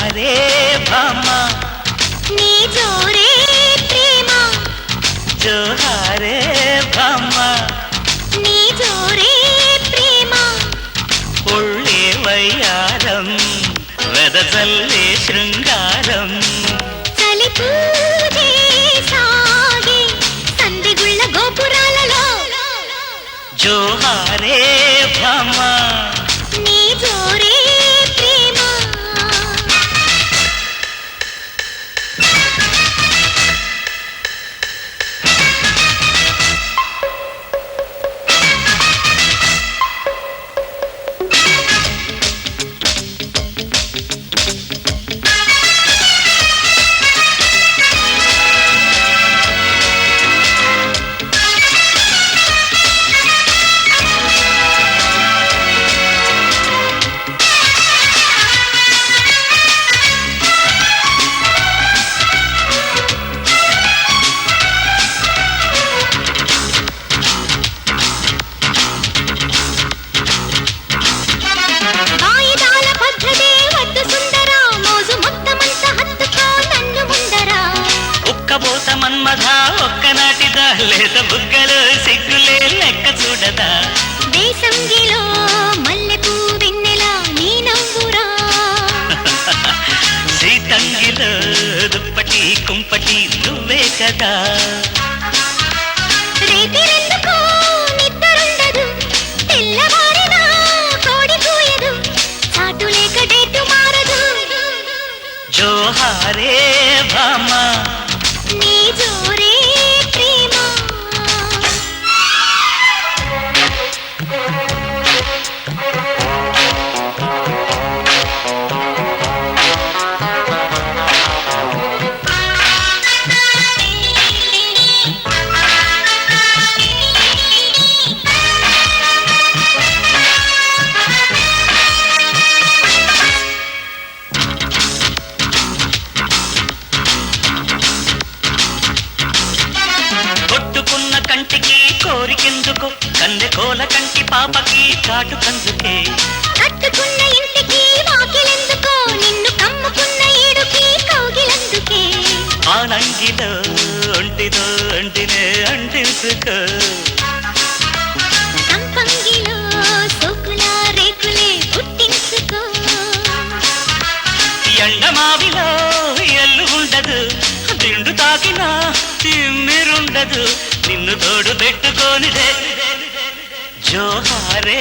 జోహారే భామ నీ జోరే ప్రేమ జోహారే భామ నీ జోరే ప్రేమ ఒళ్ళే వయ్యారం వెదజల్లే శృంగారం చలి పూజే సాగే సందిగుళ్ళ గోపురాలలో జోహారే భామ నీ జోరే ప్రేమ వాయిదాల భద్రదే వద్దు సుందరా మోజు మొత్తమంతా హత్తుకో నన్ను ముందరా ఉక్కబోత మన్మధ ఒక్కనాటిదా లేత బుగ్గలు సిగ్గులే లెక్క చూడదా దేశంగిలో మల్లెపూ వెన్నెల నీ నవ్వురా సీతంగిలో దుప్పటి కుంపటి నువ్వే కదా రేతి రెండుకో నిద్రుండదు తెల్లవారినా కోడి కూయదు చాటు లేక డేటు మారదు జోహారే భామ నీ జోరే ప్రేమ కొట్టుకున్న కంటికి కోరికెందుకు కన్నె కోల కంటి పాపకి కాటు కందుకే కట్టుకున్న ఇంటికి వాకిలెందుకో నిన్ను కమ్ముకున్న ఏడుకి కౌగిలందుకే ఆనంగిలో ఒంటితో ఒంటినే అంటించుకో సంపంగిలో సోకుల రేకులే పుట్టించుకో ఎండమావిలో ఎల్లు ఉండదు దిండు తాకినా తిమ్మిరుండదు నిన్ను తోడు పెట్టుకోనిదే జోహారే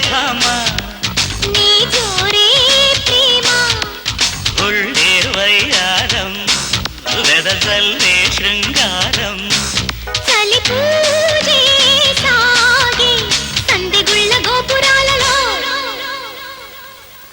భామ నీ జోరే ప్రేమ ఒళ్ళే వయ్యారం వెదజల్లే శృంగారం చలి